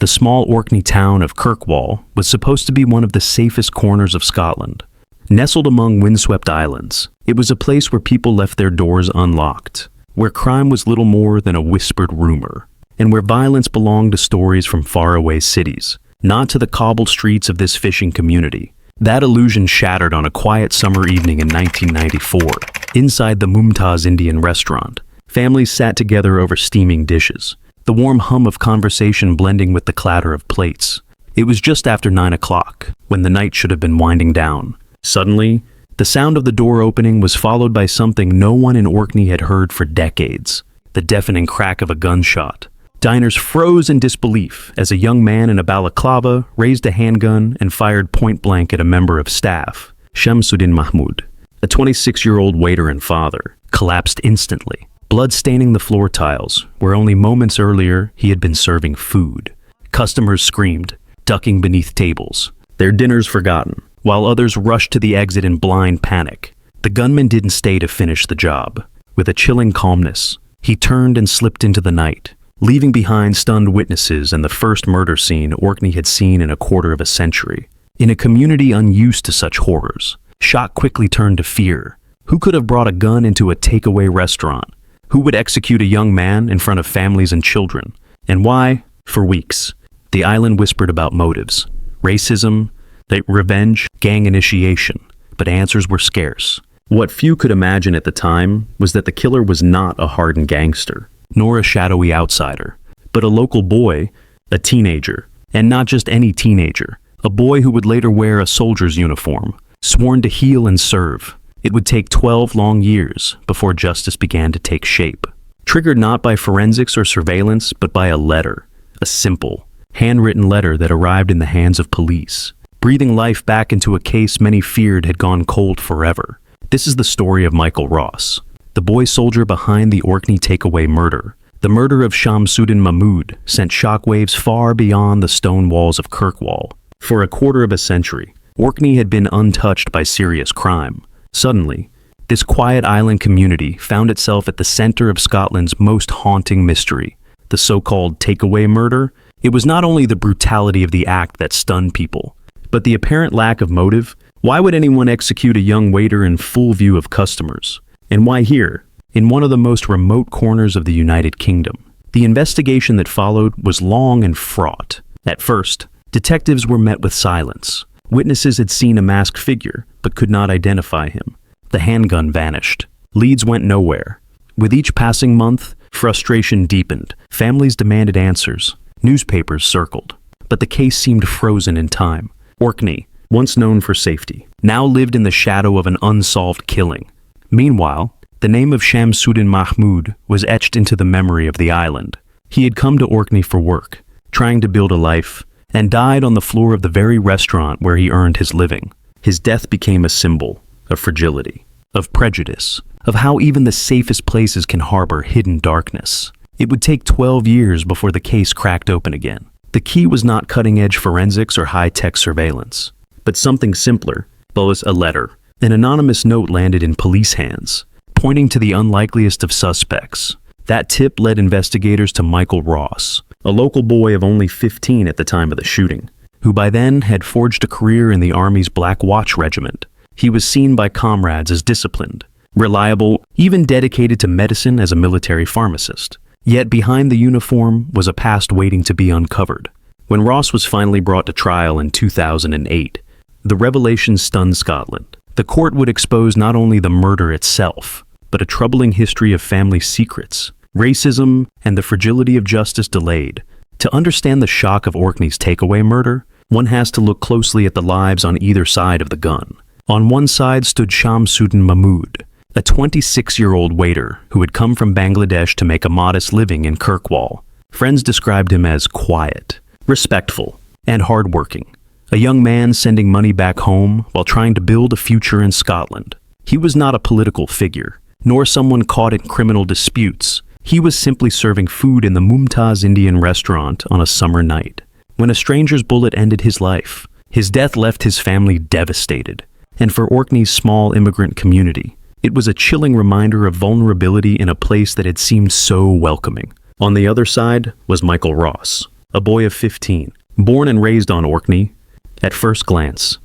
the small Orkney town of Kirkwall was supposed to be one of the safest corners of Scotland. Nestled among windswept islands, it was a place where people left their doors unlocked, where crime was little more than a whispered rumor, and where violence belonged to stories from faraway cities, not to the cobbled streets of this fishing community. That illusion shattered on a quiet summer evening in 1994. Inside the Mumtaz Indian restaurant, families sat together over steaming dishes, the warm hum of conversation blending with the clatter of plates. It was just after 9 o'clock, when the night should have been winding down. Suddenly, the sound of the door opening was followed by something no one in Orkney had heard for decades: the deafening crack of a gunshot. Diners froze in disbelief as a young man in a balaclava raised a handgun and fired point-blank at a member of staff. Shamsuddin Mahmud, a 26-year-old waiter and father, collapsed instantly, blood staining the floor tiles where only moments earlier he had been serving food. Customers screamed, ducking beneath tables, their dinners forgotten, while others rushed to the exit in blind panic. The gunman didn't stay to finish the job. With a chilling calmness, he turned and slipped into the night, leaving behind stunned witnesses and the first murder scene Orkney had seen in a quarter of a century. In a community unused to such horrors, shock quickly turned to fear. Who could have brought a gun into a takeaway restaurant? Who would execute a young man in front of families and children? And why? For weeks, the island whispered about motives: racism, revenge, gang initiation, but answers were scarce. What few could imagine at the time was that the killer was not a hardened gangster, nor a shadowy outsider, but a local boy, a teenager, and not just any teenager, a boy who would later wear a soldier's uniform, sworn to heal and serve. It would take 12 long years before justice began to take shape, triggered not by forensics or surveillance, but by a letter, a simple, handwritten letter that arrived in the hands of police, breathing life back into a case many feared had gone cold forever. This is the story of Michael Ross, the boy soldier behind the Orkney takeaway murder. The murder of Shamsuddin Mahmud sent shockwaves far beyond the stone walls of Kirkwall. For a quarter of a century, Orkney had been untouched by serious crime. Suddenly, this quiet island community found itself at the center of Scotland's most haunting mystery, the so-called takeaway murder. It was not only the brutality of the act that stunned people, but the apparent lack of motive. Why would anyone execute a young waiter in full view of customers? And why here, in one of the most remote corners of the United Kingdom? The investigation that followed was long and fraught. At first, detectives were met with silence. Witnesses had seen a masked figure, but could not identify him. The handgun vanished. Leads went nowhere. With each passing month, frustration deepened. Families demanded answers. Newspapers circled. But the case seemed frozen in time. Orkney, once known for safety, now lived in the shadow of an unsolved killing. Meanwhile, the name of Shamsuddin Mahmud was etched into the memory of the island. He had come to Orkney for work, trying to build a life, and died on the floor of the very restaurant where he earned his living. His death became a symbol of fragility, of prejudice, of how even the safest places can harbor hidden darkness. It would take 12 years before the case cracked open again. The key was not cutting-edge forensics or high-tech surveillance, but something simpler. Was a letter. An anonymous note landed in police hands, pointing to the unlikeliest of suspects. That tip led investigators to Michael Ross, a local boy of only 15 at the time of the shooting, who by then had forged a career in the Army's Black Watch Regiment. He was seen by comrades as disciplined, reliable, even dedicated to medicine as a military pharmacist. Yet behind the uniform was a past waiting to be uncovered. When Ross was finally brought to trial in 2008, the revelation stunned Scotland. The court would expose not only the murder itself, but a troubling history of family secrets, racism, and the fragility of justice delayed. To understand the shock of Orkney's takeaway murder, one has to look closely at the lives on either side of the gun. On one side stood Shamsuddin Mahmud, a 26-year-old waiter who had come from Bangladesh to make a modest living in Kirkwall. Friends described him as quiet, respectful, and hardworking, a young man sending money back home while trying to build a future in Scotland. He was not a political figure, nor someone caught in criminal disputes. He was simply serving food in the Mumtaz Indian restaurant on a summer night, when a stranger's bullet ended his life. His death left his family devastated, and for Orkney's small immigrant community, it was a chilling reminder of vulnerability in a place that had seemed so welcoming. On the other side was Michael Ross, a boy of 15, born and raised on Orkney. At first glance,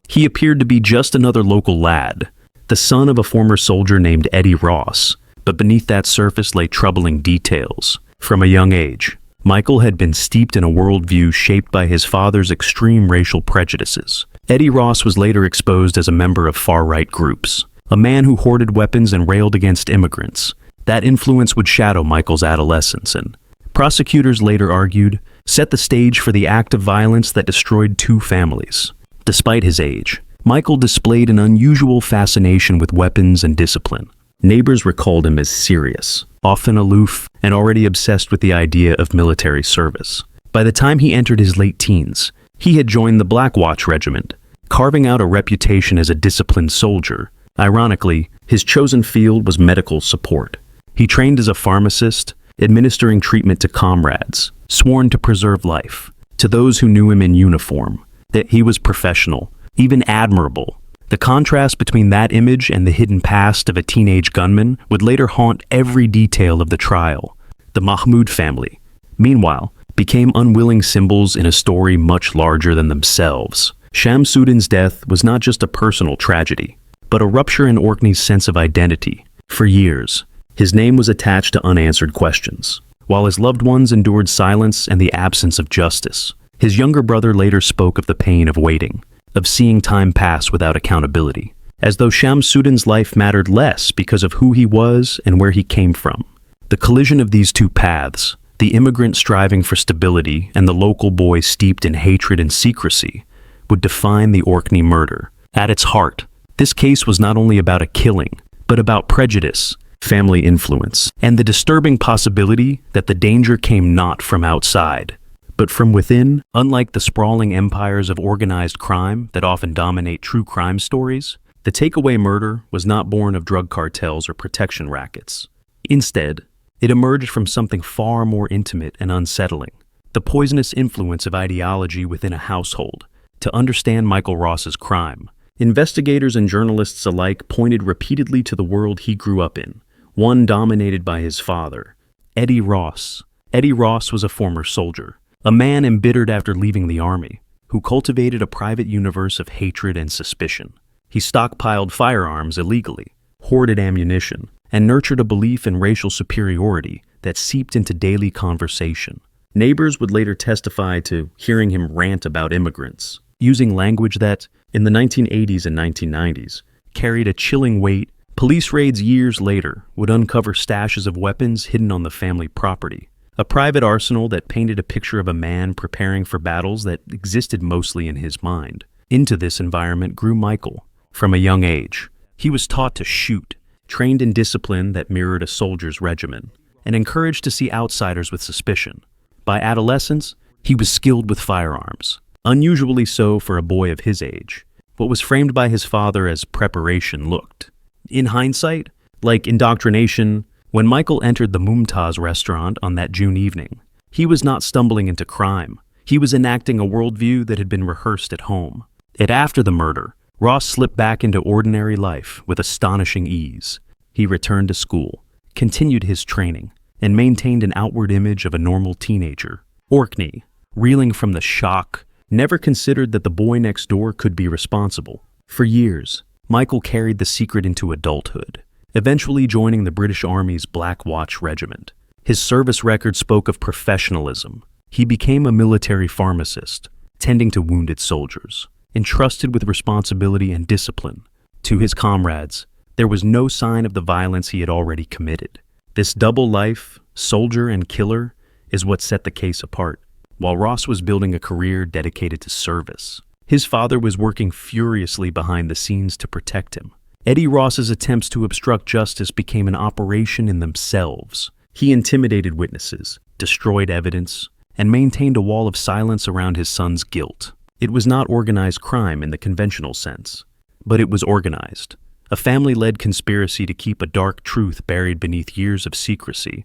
he appeared to be just another local lad, the son of a former soldier named Eddie Ross, but beneath that surface lay troubling details. From a young age, Michael had been steeped in a worldview shaped by his father's extreme racial prejudices. Eddie Ross was later exposed as a member of far-right groups, a man who hoarded weapons and railed against immigrants. That influence would shadow Michael's adolescence and, prosecutors later argued, set the stage for the act of violence that destroyed two families. Despite his age, Michael displayed an unusual fascination with weapons and discipline. Neighbors recalled him as serious, often aloof, and already obsessed with the idea of military service. By the time he entered his late teens, he had joined the Black Watch Regiment, carving out a reputation as a disciplined soldier. Ironically, his chosen field was medical support. He trained as a pharmacist, administering treatment to comrades, sworn to preserve life. To those who knew him in uniform, that he was professional, even admirable. The contrast between that image and the hidden past of a teenage gunman would later haunt every detail of the trial. The Mahmoud family, meanwhile, became unwilling symbols in a story much larger than themselves. Shamsuddin's death was not just a personal tragedy, but a rupture in Orkney's sense of identity. For years, his name was attached to unanswered questions, while his loved ones endured silence and the absence of justice. His younger brother later spoke of the pain of waiting, of seeing time pass without accountability, as though Shamsuddin's life mattered less because of who he was and where he came from. The collision of these two paths, the immigrant striving for stability and the local boy steeped in hatred and secrecy, would define the Orkney murder. At its heart, this case was not only about a killing, but about prejudice, family influence, and the disturbing possibility that the danger came not from outside, but from within. Unlike the sprawling empires of organized crime that often dominate true crime stories, the takeaway murder was not born of drug cartels or protection rackets. Instead, it emerged from something far more intimate and unsettling: the poisonous influence of ideology within a household. To understand Michael Ross's crime, investigators and journalists alike pointed repeatedly to the world he grew up in, one dominated by his father, Eddie Ross. Eddie Ross was a former soldier, a man embittered after leaving the army, who cultivated a private universe of hatred and suspicion. He stockpiled firearms illegally, hoarded ammunition, and nurtured a belief in racial superiority that seeped into daily conversation. Neighbors would later testify to hearing him rant about immigrants, using language that, in the 1980s and 1990s, carried a chilling weight. Police raids years later would uncover stashes of weapons hidden on the family property, a private arsenal that painted a picture of a man preparing for battles that existed mostly in his mind. Into this environment grew Michael. From a young age, he was taught to shoot, trained in discipline that mirrored a soldier's regimen, and encouraged to see outsiders with suspicion. By adolescence, he was skilled with firearms, unusually so for a boy of his age. What was framed by his father as preparation looked, in hindsight, like indoctrination. When Michael entered the Mumtaz restaurant on that June evening, he was not stumbling into crime. He was enacting a worldview that had been rehearsed at home. After the murder, Ross slipped back into ordinary life with astonishing ease. He returned to school, continued his training, and maintained an outward image of a normal teenager. Orkney, reeling from the shock, never considered that the boy next door could be responsible. For years, Michael carried the secret into adulthood, eventually joining the British Army's Black Watch Regiment. His service record spoke of professionalism. He became a military pharmacist, tending to wounded soldiers, entrusted with responsibility and discipline. To his comrades, there was no sign of the violence he had already committed. This double life, soldier and killer, is what set the case apart. While Ross was building a career dedicated to service, his father was working furiously behind the scenes to protect him. Eddie Ross's attempts to obstruct justice became an operation in themselves. He intimidated witnesses, destroyed evidence, and maintained a wall of silence around his son's guilt. It was not organized crime in the conventional sense, but it was organized, a family-led conspiracy to keep a dark truth buried beneath years of secrecy.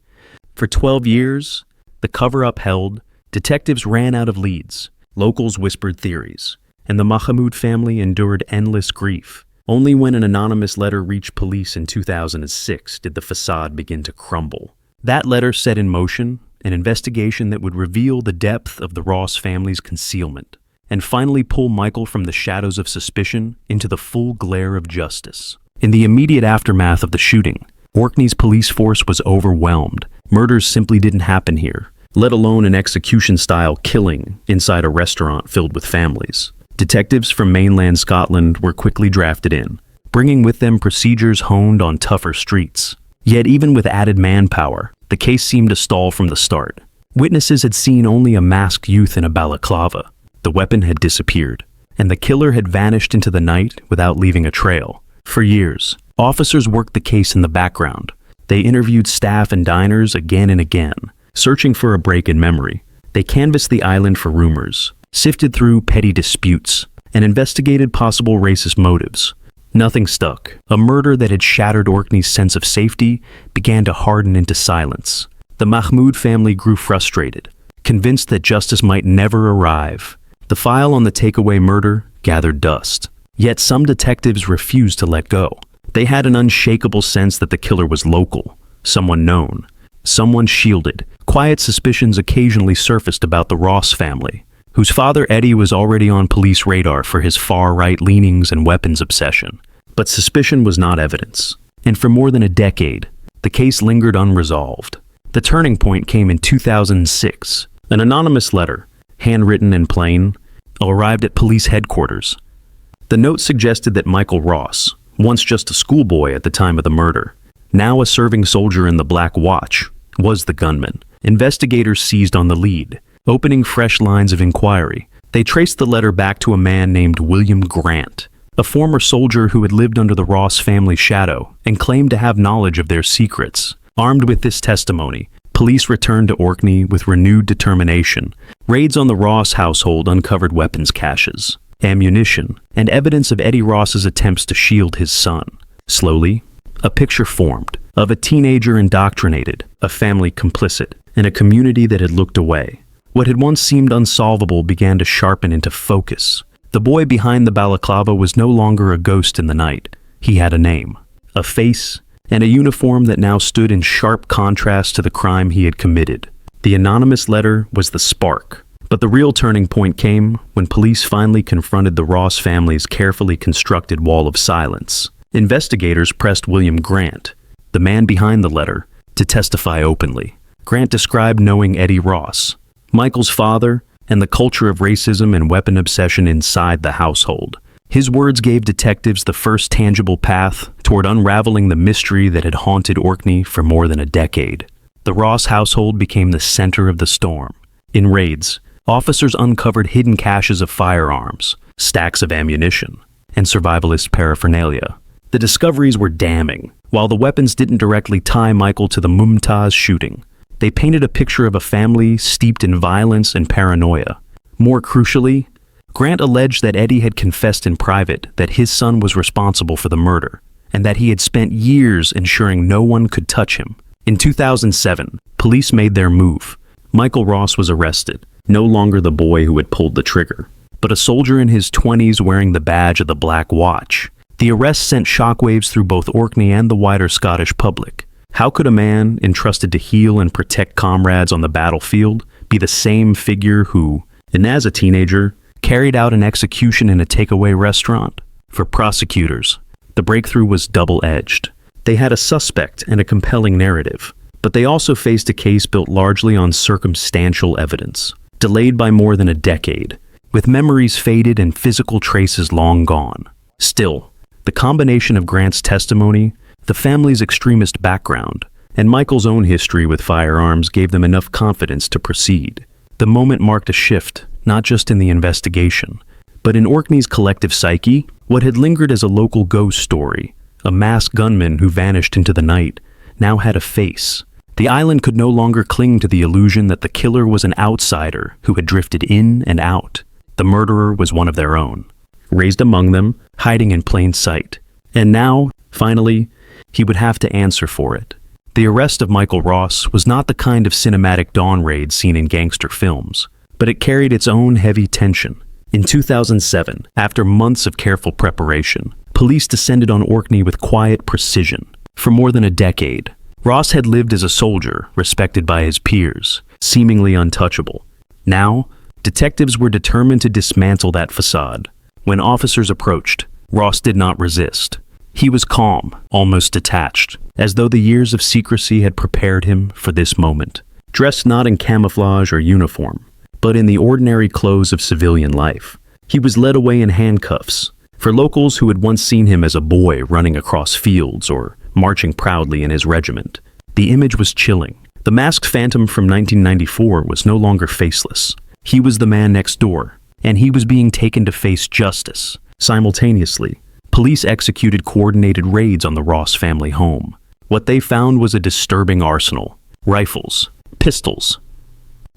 For 12 years, the cover-up held, detectives ran out of leads, locals whispered theories, and the Mahmoud family endured endless grief. Only when an anonymous letter reached police in 2006 did the facade begin to crumble. That letter set in motion an investigation that would reveal the depth of the Ross family's concealment and finally pull Michael from the shadows of suspicion into the full glare of justice. In the immediate aftermath of the shooting, Orkney's police force was overwhelmed. Murders simply didn't happen here, let alone an execution-style killing inside a restaurant filled with families. Detectives from mainland Scotland were quickly drafted in, bringing with them procedures honed on tougher streets. Yet even with added manpower, the case seemed to stall from the start. Witnesses had seen only a masked youth in a balaclava. The weapon had disappeared, and the killer had vanished into the night without leaving a trail. For years, officers worked the case in the background. They interviewed staff and diners again and again, searching for a break in memory. They canvassed the island for rumors, sifted through petty disputes, and investigated possible racist motives. Nothing stuck. A murder that had shattered Orkney's sense of safety began to harden into silence. The Mahmoud family grew frustrated, convinced that justice might never arrive. The file on the takeaway murder gathered dust. Yet some detectives refused to let go. They had an unshakable sense that the killer was local, someone known, someone shielded. Quiet suspicions occasionally surfaced about the Ross family, whose father Eddie was already on police radar for his far-right leanings and weapons obsession. But suspicion was not evidence, and for more than a decade, the case lingered unresolved. The turning point came in 2006. An anonymous letter, handwritten and plain, arrived at police headquarters. The note suggested that Michael Ross, once just a schoolboy at the time of the murder, now a serving soldier in the Black Watch, was the gunman. Investigators seized on the lead, opening fresh lines of inquiry. They traced the letter back to a man named William Grant, a former soldier who had lived under the Ross family shadow and claimed to have knowledge of their secrets. Armed with this testimony, police returned to Orkney with renewed determination. Raids on the Ross household uncovered weapons caches, ammunition, and evidence of Eddie Ross's attempts to shield his son. Slowly, a picture formed of a teenager indoctrinated, a family complicit, and a community that had looked away. What had once seemed unsolvable began to sharpen into focus. The boy behind the balaclava was no longer a ghost in the night. He had a name, a face, and a uniform that now stood in sharp contrast to the crime he had committed. The anonymous letter was the spark, but the real turning point came when police finally confronted the Ross family's carefully constructed wall of silence. Investigators pressed William Grant, the man behind the letter, to testify openly. Grant described knowing Eddie Ross, Michael's father, and the culture of racism and weapon obsession inside the household. His words gave detectives the first tangible path toward unraveling the mystery that had haunted Orkney for more than a decade. The Ross household became the center of the storm. In raids, officers uncovered hidden caches of firearms, stacks of ammunition, and survivalist paraphernalia. The discoveries were damning. While the weapons didn't directly tie Michael to the Mumtaz shooting, they painted a picture of a family steeped in violence and paranoia. More crucially, Grant alleged that Eddie had confessed in private that his son was responsible for the murder, and that he had spent years ensuring no one could touch him. In 2007, police made their move. Michael Ross was arrested, no longer the boy who had pulled the trigger, but a soldier in his 20s wearing the badge of the Black Watch. The arrest sent shockwaves through both Orkney and the wider Scottish public. How could a man entrusted to heal and protect comrades on the battlefield be the same figure who, and as a teenager, carried out an execution in a takeaway restaurant? For prosecutors, the breakthrough was double-edged. They had a suspect and a compelling narrative, but they also faced a case built largely on circumstantial evidence, delayed by more than a decade, with memories faded and physical traces long gone. Still, the combination of Grant's testimony, the family's extremist background, and Michael's own history with firearms gave them enough confidence to proceed. The moment marked a shift, not just in the investigation, but in Orkney's collective psyche. What had lingered as a local ghost story, a masked gunman who vanished into the night, now had a face. The island could no longer cling to the illusion that the killer was an outsider who had drifted in and out. The murderer was one of their own, raised among them, hiding in plain sight. And now, finally, he would have to answer for it. The arrest of Michael Ross was not the kind of cinematic dawn raid seen in gangster films, but it carried its own heavy tension. In 2007, after months of careful preparation, police descended on Orkney with quiet precision. For more than a decade, Ross had lived as a soldier, respected by his peers. seemingly untouchable. Now, detectives were determined to dismantle that facade. When officers approached, Ross did not resist. He was calm, almost detached, as though the years of secrecy had prepared him for this moment. Dressed not in camouflage or uniform, but in the ordinary clothes of civilian life, he was led away in handcuffs. For locals who had once seen him as a boy running across fields or marching proudly in his regiment, the image was chilling. The masked phantom from 1994 was no longer faceless. He was the man next door, and he was being taken to face justice. Simultaneously, police executed coordinated raids on the Ross family home. What they found was a disturbing arsenal: rifles, pistols,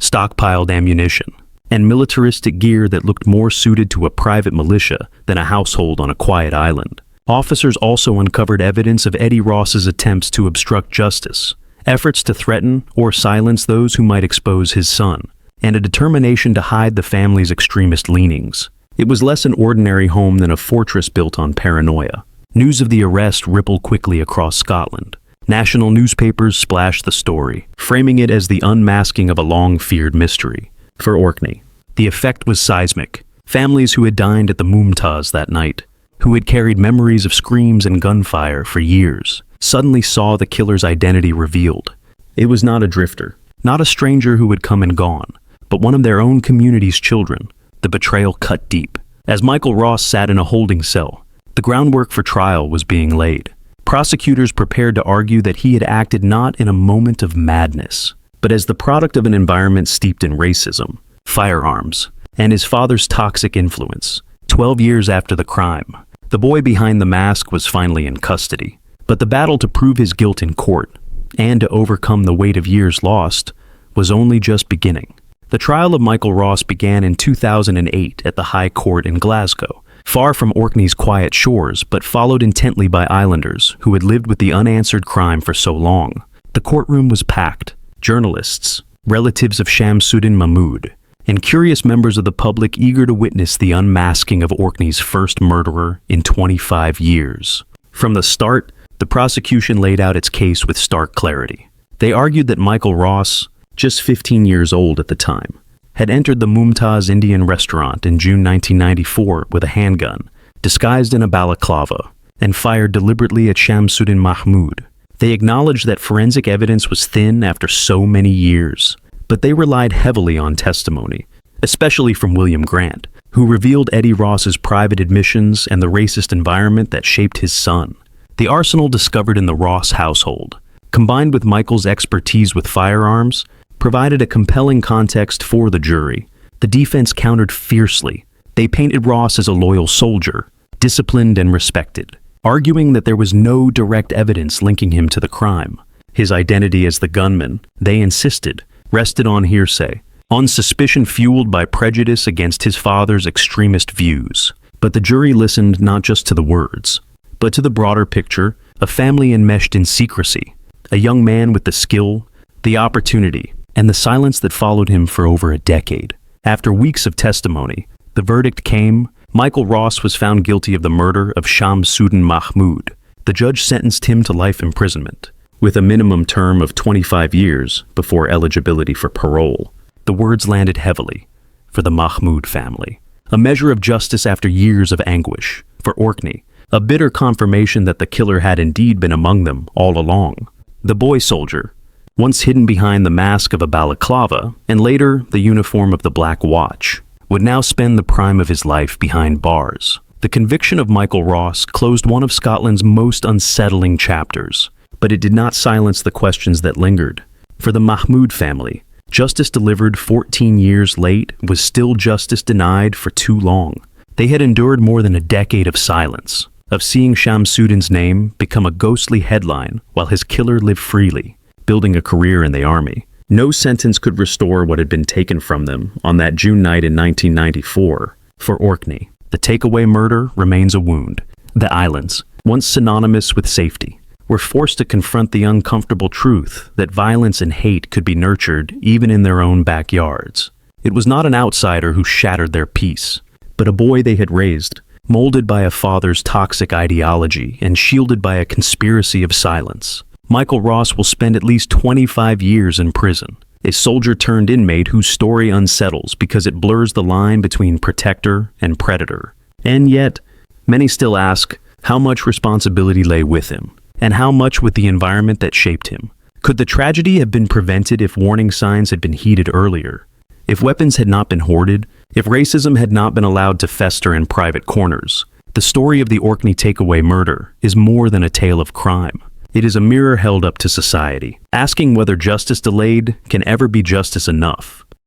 stockpiled ammunition, and militaristic gear that looked more suited to a private militia than a household on a quiet island. Officers also uncovered evidence of Eddie Ross's attempts to obstruct justice, efforts to threaten or silence those who might expose his son, and a determination to hide the family's extremist leanings. It was less an ordinary home than a fortress built on paranoia. News of the arrest rippled quickly across Scotland. National newspapers splashed the story, framing it as the unmasking of a long-feared mystery. For Orkney, the effect was seismic. Families who had dined at the Mumtaz that night, who had carried memories of screams and gunfire for years, suddenly saw the killer's identity revealed. It was not a drifter, not a stranger who had come and gone, but one of their own community's children. The betrayal cut deep. As Michael Ross sat in a holding cell, the groundwork for trial was being laid. Prosecutors prepared to argue that he had acted not in a moment of madness, but as the product of an environment steeped in racism, firearms, and his father's toxic influence. 12 years after the crime, the boy behind the mask was finally in custody. But the battle to prove his guilt in court, and to overcome the weight of years lost, was only just beginning. The trial of Michael Ross began in 2008 at the High Court in Glasgow, far from Orkney's quiet shores, but followed intently by islanders who had lived with the unanswered crime for so long. The courtroom was packed. Journalists, relatives of Shamsuddin Mahmood, and curious members of the public eager to witness the unmasking of Orkney's first murderer in 25 years. From the start, the prosecution laid out its case with stark clarity. They argued that Michael Ross, just 15 years old at the time, had entered the Mumtaz Indian restaurant in June 1994 with a handgun, disguised in a balaclava, and fired deliberately at Shamsuddin Mahmood. They acknowledged that forensic evidence was thin after so many years, but they relied heavily on testimony, especially from William Grant, who revealed Eddie Ross's private admissions and the racist environment that shaped his son. The arsenal discovered in the Ross household, combined with Michael's expertise with firearms, provided a compelling context for the jury. The defense countered fiercely. They painted Ross as a loyal soldier, disciplined and respected, arguing that there was no direct evidence linking him to the crime. His identity as the gunman, they insisted, rested on hearsay, on suspicion fueled by prejudice against his father's extremist views. But the jury listened not just to the words, but to the broader picture: a family enmeshed in secrecy, a young man with the skill, the opportunity, and the silence that followed him for over a decade. After weeks of testimony, the verdict came. Michael Ross was found guilty of the murder of Shamsuddin Mahmood. The judge sentenced him to life imprisonment, with a minimum term of 25 years before eligibility for parole. The words landed heavily for the Mahmood family. A measure of justice after years of anguish. For Orkney, a bitter confirmation that the killer had indeed been among them all along. The boy soldier, once hidden behind the mask of a balaclava, and later the uniform of the Black Watch, would now spend the prime of his life behind bars. The conviction of Michael Ross closed one of Scotland's most unsettling chapters, but it did not silence the questions that lingered. For the Mahmood family, justice delivered 14 years late was still justice denied for too long. They had endured more than a decade of silence, of seeing Shamsuddin's name become a ghostly headline while his killer lived freely, building a career in the army. No sentence could restore what had been taken from them on that June night in 1994. For Orkney, the takeaway murder remains a wound. The islands, once synonymous with safety, were forced to confront the uncomfortable truth that violence and hate could be nurtured even in their own backyards. It was not an outsider who shattered their peace, but a boy they had raised, molded by a father's toxic ideology and shielded by a conspiracy of silence. Michael Ross will spend at least 25 years in prison. a soldier-turned inmate whose story unsettles because it blurs the line between protector and predator. And yet, many still ask how much responsibility lay with him, and how much with the environment that shaped him. Could the tragedy have been prevented if warning signs had been heeded earlier? If weapons had not been hoarded? If racism had not been allowed to fester in private corners? The story of the Orkney takeaway murder is more than a tale of crime. It is a mirror held up to society, asking whether justice delayed can ever be justice enough.